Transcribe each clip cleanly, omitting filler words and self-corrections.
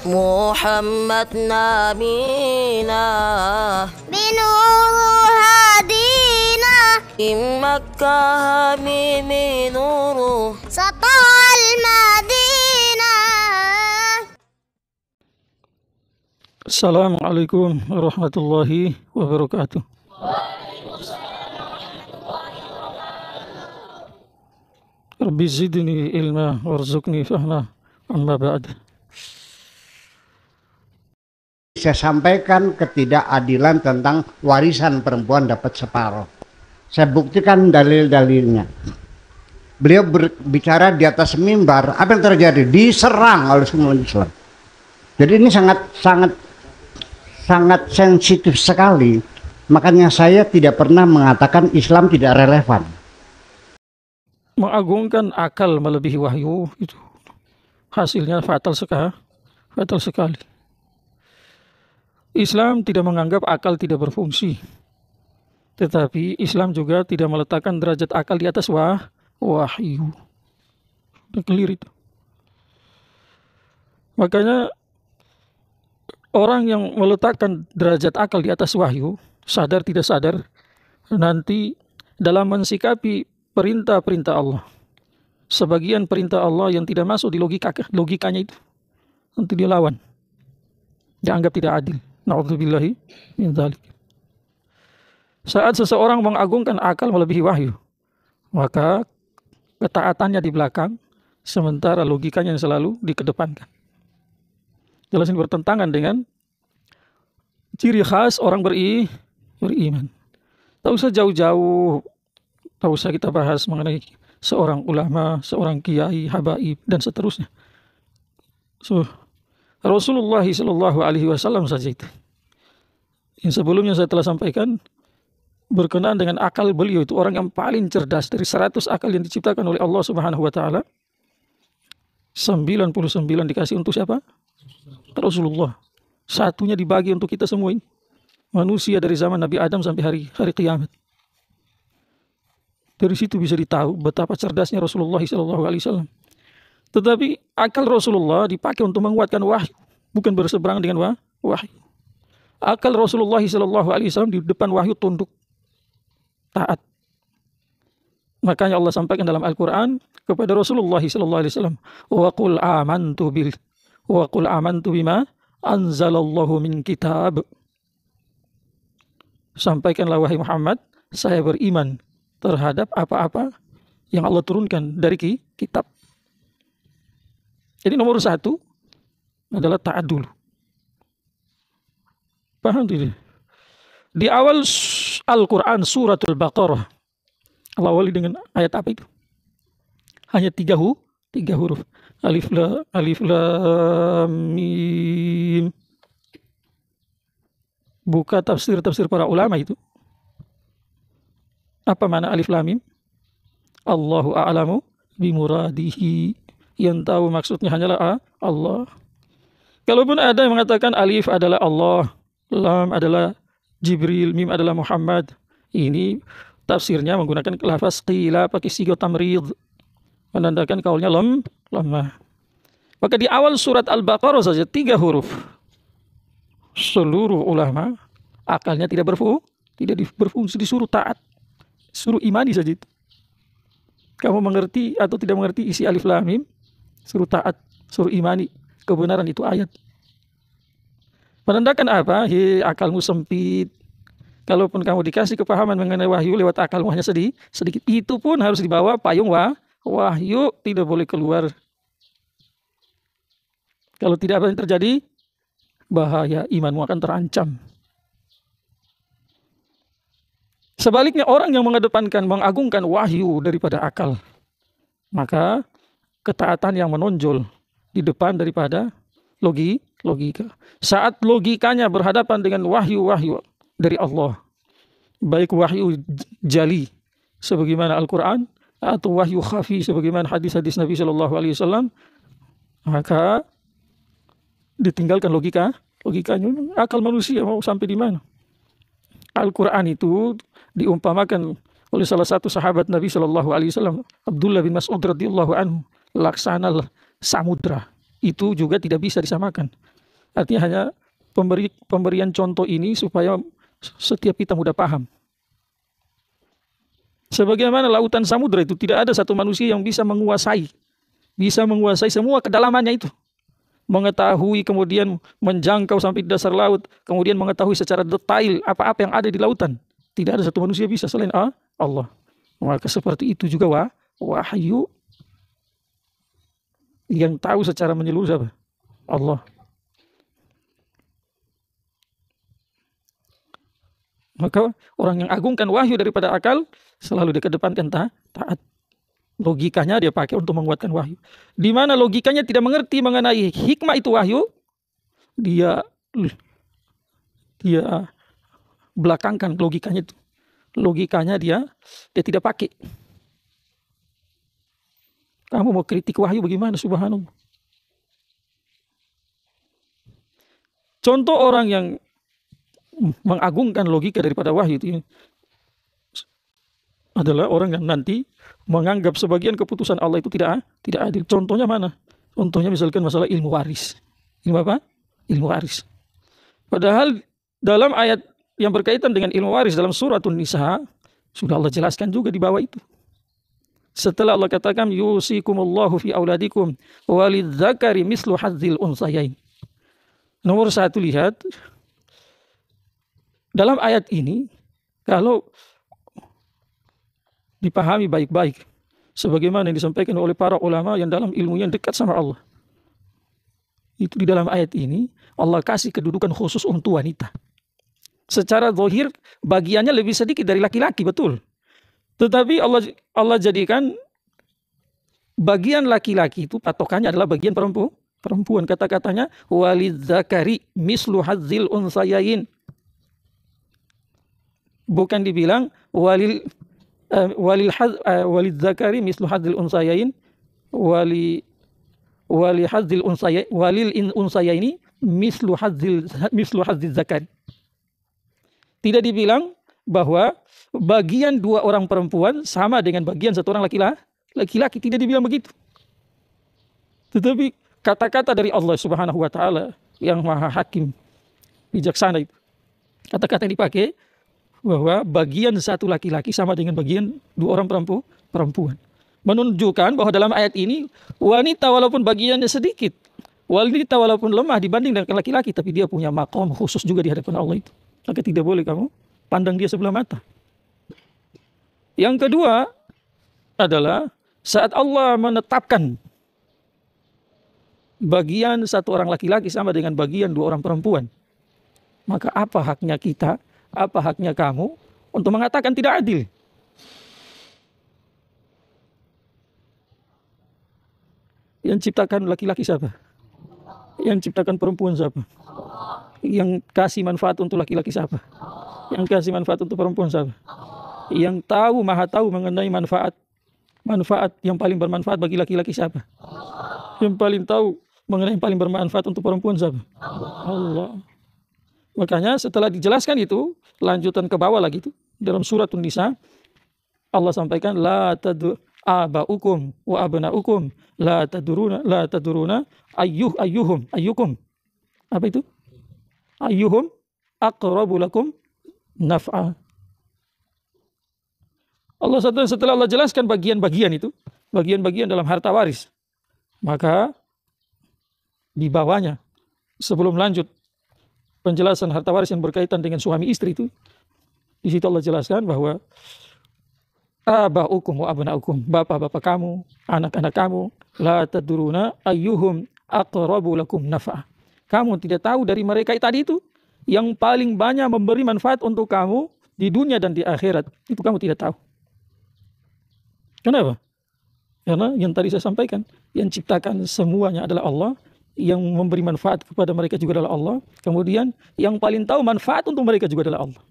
محمد نبينا بنور هدينا من مكة حميم نور سطع المدينة. Assalamualaikum warahmatullahi wabarakatuh. Rabbi zidni ilma warzuqni fahma, amma ba'd. Saya sampaikan ketidakadilan tentang warisan perempuan dapat separuh. Saya buktikan dalil-dalilnya. Beliau berbicara di atas mimbar, apa yang terjadi? Diserang oleh semua Islam. Jadi ini sangat sensitif sekali. Makanya saya tidak pernah mengatakan Islam tidak relevan. Mengagungkan akal melebihi wahyu itu hasilnya fatal sekali. Islam tidak menganggap akal tidak berfungsi, tetapi Islam juga tidak meletakkan derajat akal di atas wahyu. Udah clear itu. Makanya orang yang meletakkan derajat akal di atas wahyu, sadar tidak sadar, nanti dalam mensikapi perintah-perintah Allah, sebagian perintah Allah yang tidak masuk di logikanya itu, nanti dia lawan, dianggap tidak adil. Na'udzubillahi min dzalik. Saat seseorang mengagungkan akal melebihi wahyu, maka ketaatannya di belakang, sementara logikanya yang selalu dikedepankan. Jelas ini bertentangan dengan ciri khas orang beriman. Tak usah jauh-jauh, tak usah kita bahas mengenai seorang ulama, seorang kiai, habaib, dan seterusnya. Rasulullah SAW saja itu. Yang sebelumnya saya telah sampaikan, berkenaan dengan akal beliau itu orang yang paling cerdas dari 100 akal yang diciptakan oleh Allah Subhanahu wa taala. 99 dikasih untuk siapa? Rasulullah. Satunya dibagi untuk kita semua ini. Manusia dari zaman Nabi Adam sampai hari kiamat. Dari situ bisa ditahu betapa cerdasnya Rasulullah SAW. Tetapi akal Rasulullah dipakai untuk menguatkan wahyu, bukan berseberangan dengan wahyu. Akal Rasulullah SAW di depan wahyu tunduk, taat. Makanya Allah sampaikan dalam Al-Quran kepada Rasulullah SAW, wa qul amantu bima anzalallahu min kitab. Sampaikanlah wahai Muhammad, saya beriman terhadap apa-apa yang Allah turunkan dari kitab. Jadi nomor satu adalah taat dulu. Paham tidak? Di awal Al-Quran suratul Baqarah, Allah awali dengan ayat apa itu? Hanya tiga huruf. Alif lam mim. Buka tafsir para ulama itu. Apa makna alif lam mim? Allahu a'lamu bimuradihi. Yang tahu maksudnya hanyalah Allah. Kalaupun ada yang mengatakan alif adalah Allah, lam adalah Jibril, mim adalah Muhammad, ini tafsirnya menggunakan lafaz qila pakai sigo tamrid, menandakan kaulnya lemah. Maka di awal surat Al-Baqarah saja 3 huruf. Seluruh ulama akalnya tidak berfungsi, disuruh taat, suruh imani saja itu. Kamu mengerti atau tidak mengerti isi alif lam mim, suruh taat, suruh imani kebenaran itu ayat. Menandakan apa? Akalmu sempit. Kalaupun kamu dikasih kepahaman mengenai wahyu lewat akalmu hanya sedikit, itu pun harus dibawa payung wahyu, tidak boleh keluar. Kalau tidak, apa yang terjadi? Bahaya, imanmu akan terancam. Sebaliknya orang yang mengagungkan wahyu daripada akal, maka ketaatan yang menonjol di depan daripada logika. Saat logikanya berhadapan dengan wahyu-wahyu dari Allah, baik wahyu jali sebagaimana Al-Quran atau wahyu khafi sebagaimana hadis-hadis Nabi SAW, maka ditinggalkan logikanya. Akal manusia mau sampai di mana? Al-Quran itu diumpamakan oleh salah satu sahabat Nabi SAW, Abdullah bin Mas'ud radhiyallahu anhu, laksana samudra. Itu juga tidak bisa disamakan. Artinya hanya pemberian contoh ini supaya setiap kita mudah paham. Sebagaimana lautan samudra itu tidak ada satu manusia yang bisa menguasai semua kedalamannya itu. Mengetahui, kemudian menjangkau sampai di dasar laut, kemudian mengetahui secara detail apa-apa yang ada di lautan. Tidak ada satu manusia bisa selain Allah. Maka seperti itu juga wahyu yang tahu secara menyeluruh siapa? Allah. Maka orang yang agungkan wahyu daripada akal selalu dikedepankan taat. Logikanya dia pakai untuk menguatkan wahyu. Di mana logikanya tidak mengerti mengenai hikmah itu wahyu, dia belakangkan logikanya itu. Logikanya dia tidak pakai. Kamu mau kritik wahyu bagaimana? Subhanallah. Contoh orang yang mengagungkan logika daripada wahyu itu adalah orang yang nanti menganggap sebagian keputusan Allah itu tidak adil. Contohnya mana? Contohnya misalkan masalah ilmu waris. Ilmu apa? Ilmu waris. Padahal dalam ayat yang berkaitan dengan ilmu waris dalam surat An-Nisa sudah Allah jelaskan juga di bawah itu. Setelah Allah katakan yusikumullahu fi auladikum walidzakari mislu hadzil unsayain. Nomor 1, lihat dalam ayat ini kalau dipahami baik-baik sebagaimana yang disampaikan oleh para ulama yang dalam ilmunya dekat sama Allah. Itu di dalam ayat ini Allah kasih kedudukan khusus untuk wanita. Secara zahir bagiannya lebih sedikit dari laki-laki, betul. Tetapi Allah jadikan bagian laki-laki itu patokannya adalah bagian perempuan. Kata-katanya walidzakari mislu hadzil unsayain. Bukan dibilang walil zakari mislu hadzil unsayain walil unsayaini mislu hadzil zakari. Tidak dibilang bahwa bagian 2 orang perempuan sama dengan bagian 1 orang laki-laki, tidak dibilang begitu. Tetapi kata-kata dari Allah Subhanahu wa taala yang Maha Hakim, bijaksana itu. Kata-kata yang dipakai bahwa bagian 1 laki-laki sama dengan bagian 2 orang perempuan. Menunjukkan bahwa dalam ayat ini wanita walaupun bagiannya sedikit, wanita walaupun lemah dibanding dengan laki-laki, tapi dia punya maqam khusus juga di hadapan Allah itu. Maka tidak boleh kamu pandang dia sebelah mata. Yang kedua adalah saat Allah menetapkan bagian 1 orang laki-laki sama dengan bagian 2 orang perempuan, maka apa haknya kita? Apa haknya kamu untuk mengatakan tidak adil? Yang ciptakan laki-laki siapa? Yang ciptakan perempuan siapa? Yang kasih manfaat untuk laki-laki siapa? Yang kasih manfaat untuk perempuan siapa? Yang maha tahu mengenai manfaat yang paling bermanfaat bagi laki-laki siapa? Yang paling tahu mengenai yang paling bermanfaat untuk perempuan siapa? Allah. Makanya setelah dijelaskan itu, lanjutan ke bawah lagi itu dalam surat An-Nisa Allah sampaikan la abaukum wa abnaukum la taduruna ayyuhum. Apa itu? Ayyuhum aqrabu lakum naf'a. Allah setelah Allah jelaskan bagian-bagian itu, bagian-bagian dalam harta waris, maka di bawahnya sebelum lanjut penjelasan harta waris yang berkaitan dengan suami istri itu, di situ Allah jelaskan bahwa abaukum wa abnaukum, bapak-bapak kamu, anak-anak kamu, la taduruna ayyuhum aqrabu lakum naf'a. Kamu tidak tahu dari mereka tadi itu yang paling banyak memberi manfaat untuk kamu di dunia dan di akhirat. Itu kamu tidak tahu. Kenapa? Karena yang tadi saya sampaikan, yang ciptakan semuanya adalah Allah, yang memberi manfaat kepada mereka juga adalah Allah. Kemudian yang paling tahu manfaat untuk mereka juga adalah Allah.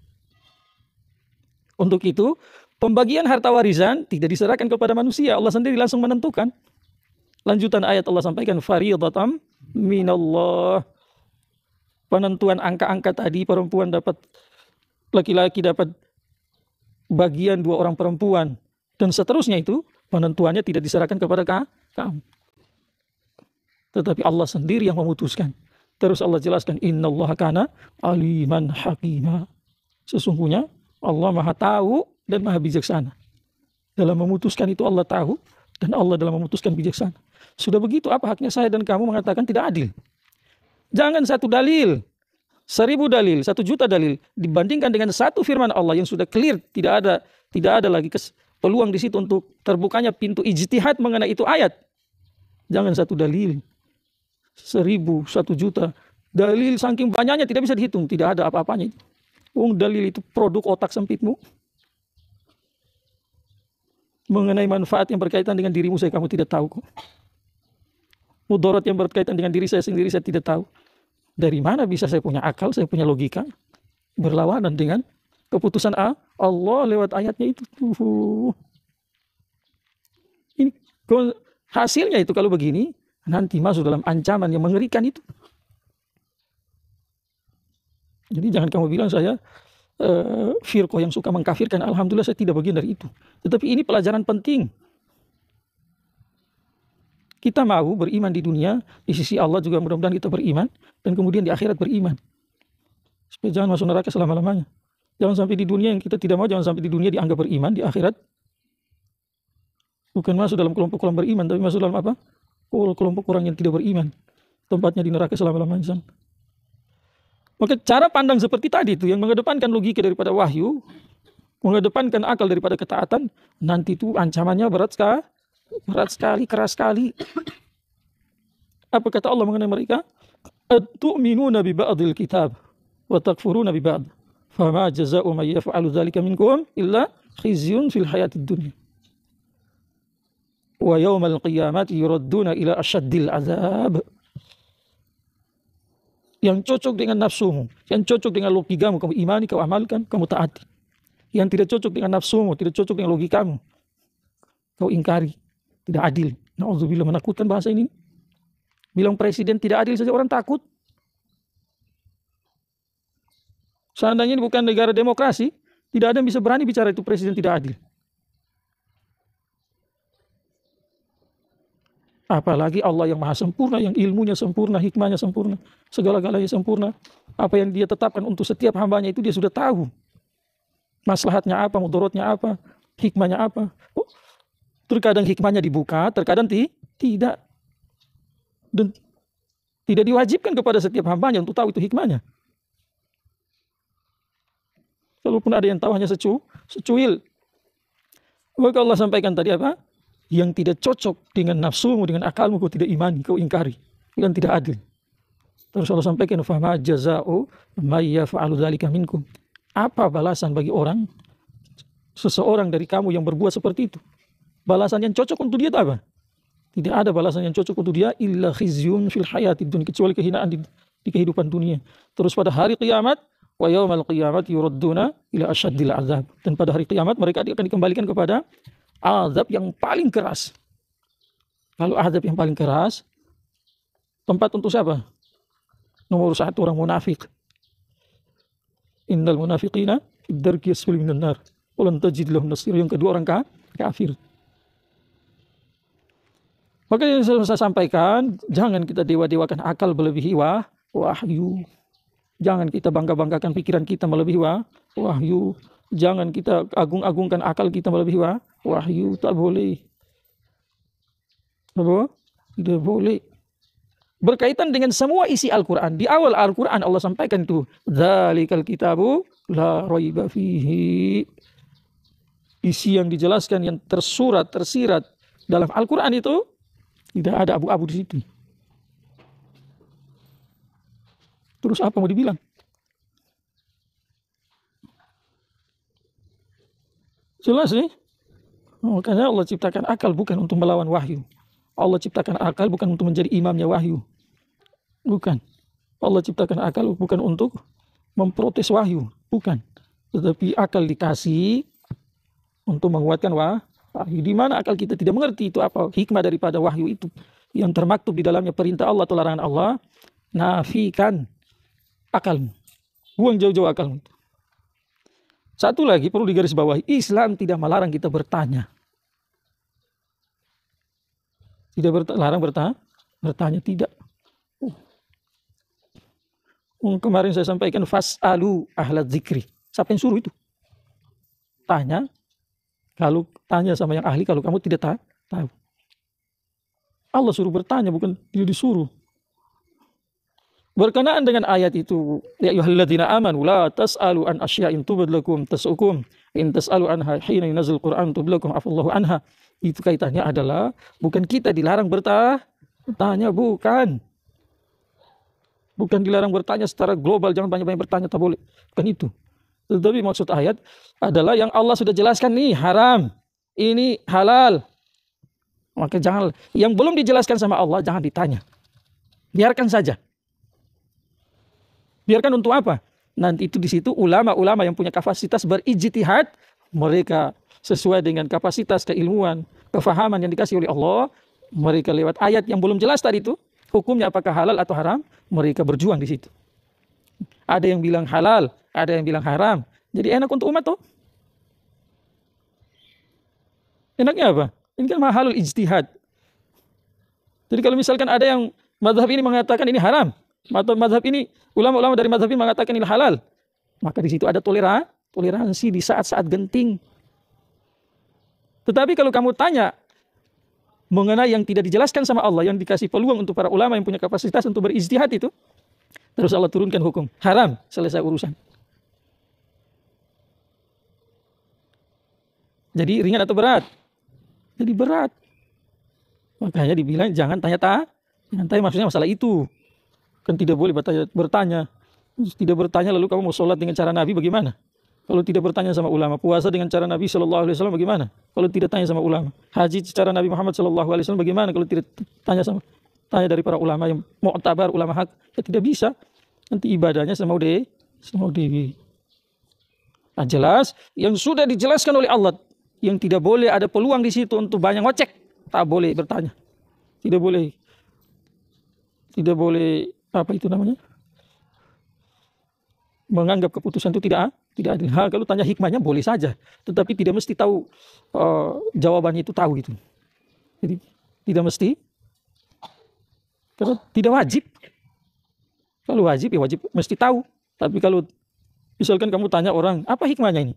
Untuk itu, pembagian harta warisan tidak diserahkan kepada manusia. Allah sendiri langsung menentukan. Lanjutan ayat Allah sampaikan, faridatan minallah. Penentuan angka-angka tadi, perempuan dapat, laki-laki dapat bagian 2 orang perempuan. Dan seterusnya itu, penentuannya tidak diserahkan kepada kamu. Tetapi Allah sendiri yang memutuskan. Terus Allah jelaskan, innallaha kana aliman hakima. Sesungguhnya Allah Maha tahu dan Maha bijaksana. Dalam memutuskan itu Allah tahu dan Allah dalam memutuskan bijaksana. Sudah begitu, apa haknya saya dan kamu mengatakan tidak adil? Jangan satu dalil, 1000 dalil, 1 juta dalil dibandingkan dengan satu firman Allah yang sudah clear, tidak ada lagi peluang di situ untuk terbukanya pintu ijtihad mengenai itu ayat. Jangan satu dalil, 1000, 1 juta dalil saking banyaknya tidak bisa dihitung, tidak ada apa-apanya. Dalil itu produk otak sempitmu. Mengenai manfaat yang berkaitan dengan dirimu kamu tidak tahu kok. Mudarat yang berkaitan dengan diri saya sendiri saya tidak tahu. Dari mana bisa saya punya akal, saya punya logika berlawanan dengan keputusan Allah lewat ayatnya itu. Ini hasilnya itu kalau begini nanti masuk dalam ancaman yang mengerikan itu. Jadi jangan kamu bilang saya firqah yang suka mengkafirkan. Alhamdulillah saya tidak bagian dari itu. Tetapi ini pelajaran penting. Kita mau beriman di dunia, di sisi Allah juga mudah-mudahan kita beriman, dan kemudian di akhirat beriman. Supaya jangan masuk neraka selama-lamanya. Jangan sampai di dunia yang kita tidak mau, jangan sampai di dunia dianggap beriman, di akhirat bukan masuk dalam kelompok orang beriman, tapi masuk dalam apa? Kelompok orang yang tidak beriman. Tempatnya di neraka selama-lamanya. Maka cara pandang seperti tadi itu yang mengedepankan logika daripada wahyu, mengedepankan akal daripada ketaatan, nanti itu ancamannya berat sekali, keras sekali. Apa kata Allah mengenai mereka? Atu'minuna bi ba'dil kitab wa takfuruna bi ba'd. Fama jazaa'u man yaf'alu dzalika minkum illa khizyun fil hayatid dunya. Wa yaumal qiyamati yuradduna ila asyaddil azab. Yang cocok dengan nafsumu, yang cocok dengan logikamu, kamu imani, kau amalkan, kamu taati. Yang tidak cocok dengan nafsumu, tidak cocok dengan logikamu, kau ingkari. Tidak adil. Na'udzubillah, menakutkan bahasa ini. Bilang presiden tidak adil saja orang takut. Seandainya ini bukan negara demokrasi, tidak ada yang bisa berani bicara itu presiden tidak adil. Apalagi Allah yang maha sempurna, yang ilmunya sempurna, hikmahnya sempurna, segala-galanya sempurna. Apa yang dia tetapkan untuk setiap hambanya itu dia sudah tahu. Maslahatnya apa, mudaratnya apa, hikmahnya apa. Terkadang hikmahnya dibuka, terkadang tidak. Dan tidak diwajibkan kepada setiap hambanya untuk tahu itu hikmahnya. Kalaupun ada yang tahu hanya secuil. Maka Allah sampaikan tadi apa? Yang tidak cocok dengan nafsumu, dengan akalmu, kau tidak imani, kau ingkari. Yang tidak adil. Terus Allah sampaikan, fama jazaa'u may yaf'alu dzalika minkum. Apa balasan bagi seseorang dari kamu yang berbuat seperti itu? Balasan yang cocok untuk dia itu apa? Tidak ada balasan yang cocok untuk dia illa khizyun fil hayatid dunya, kecuali kehinaan di kehidupan dunia. Terus pada hari kiamat, wa yaumal qiyamati yuradduna ila asyaddil azab. Dan pada hari kiamat mereka akan dikembalikan kepada azab yang paling keras. Kalau azab yang paling keras, tempat untuk siapa? Nomor 1 orang munafik. Innal munafiqina fid darki asfali minan nar wa lan tajid lahum nasir. Yang kedua orang kafir. Maka yang saya sampaikan, jangan kita dewa-dewakan akal melebihi wahyu. Jangan kita bangga-banggakan pikiran kita melebihi wahyu. Jangan kita agung-agungkan akal kita melebihi wahyu. Tak boleh. Tidak boleh. Berkaitan dengan semua isi Al-Quran. Di awal Al-Quran Allah sampaikan itu. Dzalikal kitabu la raiba fihi. Isi yang dijelaskan, yang tersurat, tersirat dalam Al-Quran itu tidak ada abu-abu di situ. Terus apa mau dibilang? Jelas nih. Makanya Allah ciptakan akal bukan untuk melawan wahyu. Allah ciptakan akal bukan untuk menjadi imamnya wahyu. Bukan. Allah ciptakan akal bukan untuk memprotes wahyu. Bukan. Tetapi akal dikasih untuk menguatkan wahyu. Di mana akal kita tidak mengerti itu apa hikmah daripada wahyu itu yang termaktub di dalamnya perintah Allah atau larangan Allah, nafikan akalmu, buang jauh-jauh akalmu. Satu lagi perlu digarisbawahi, Islam tidak melarang kita bertanya, tidak larang bertanya tidak. Kemarin saya sampaikan fas'alu ahla dzikri. Siapa yang suruh itu? Tanya. Kalau tanya sama yang ahli, kalau kamu tidak tahu. Allah suruh bertanya, bukan dia disuruh. Berkenaan dengan ayat itu, ya ayyuhalladzina amanu la tas'alu an asya'in tubad lakum tasukum in tas'alu anha hina yunazil Qur'an tublakum afallahu anha. Itu kaitannya adalah bukan kita dilarang bertanya, bukan. Bukan dilarang bertanya secara global, jangan banyak-banyak bertanya, tak boleh. Bukan itu. Tetapi maksud ayat adalah yang Allah sudah jelaskan nih haram, ini halal. Maka jangan, yang belum dijelaskan sama Allah jangan ditanya. Biarkan saja. Biarkan untuk apa? Nanti itu di situ ulama-ulama yang punya kapasitas berijtihad, mereka sesuai dengan kapasitas keilmuan, kefahaman yang dikasih oleh Allah, mereka lewat ayat yang belum jelas tadi itu, hukumnya apakah halal atau haram, mereka berjuang di situ. Ada yang bilang halal, ada yang bilang haram. Jadi enak untuk umat tuh. Enaknya apa? Ini kan mahalul ijtihad. Jadi kalau misalkan ada yang mazhab ini mengatakan ini haram, atau mazhab ini, ulama-ulama dari mazhab ini mengatakan ini halal, maka di situ ada toleransi di saat-saat genting. Tetapi kalau kamu tanya mengenai yang tidak dijelaskan sama Allah, yang dikasih peluang untuk para ulama yang punya kapasitas untuk berijtihad itu, terus Allah turunkan hukum haram, selesai urusan. Jadi ringan atau berat? Jadi berat. Makanya dibilang jangan tanya-tanya. Jangan tanya, maksudnya masalah itu. Kan tidak boleh bertanya. Tidak bertanya lalu kamu mau sholat dengan cara Nabi bagaimana? Kalau tidak bertanya sama ulama. Puasa dengan cara Nabi SAW bagaimana? Kalau tidak tanya sama ulama. Haji secara Nabi Muhammad SAW bagaimana? Kalau tidak tanya dari para ulama yang mu'tabar, ulama hak. Ya tidak bisa. Nanti ibadahnya semau dewi. Nah, jelas yang sudah dijelaskan oleh Allah, yang tidak boleh ada peluang di situ untuk banyak ngocek, tak boleh bertanya, tidak boleh apa itu namanya, menganggap keputusan itu tidak adil. Kalau tanya hikmahnya boleh saja, tetapi tidak mesti tahu jawabannya itu tahu itu. Jadi tidak mesti, karena tidak wajib. Kalau wajib ya wajib mesti tahu. Tapi kalau misalkan kamu tanya orang apa hikmahnya ini,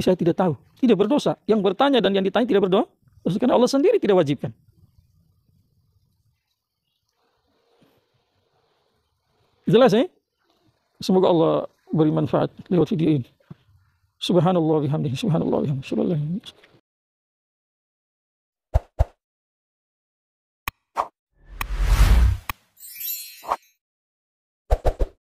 saya tidak tahu, tidak berdosa. Yang bertanya dan yang ditanya tidak berdosa, karena Allah sendiri tidak wajibkan. Jelas Semoga Allah beri manfaat lewat video ini. Subhanallah bihamdihi, subhanallah bihamdihi.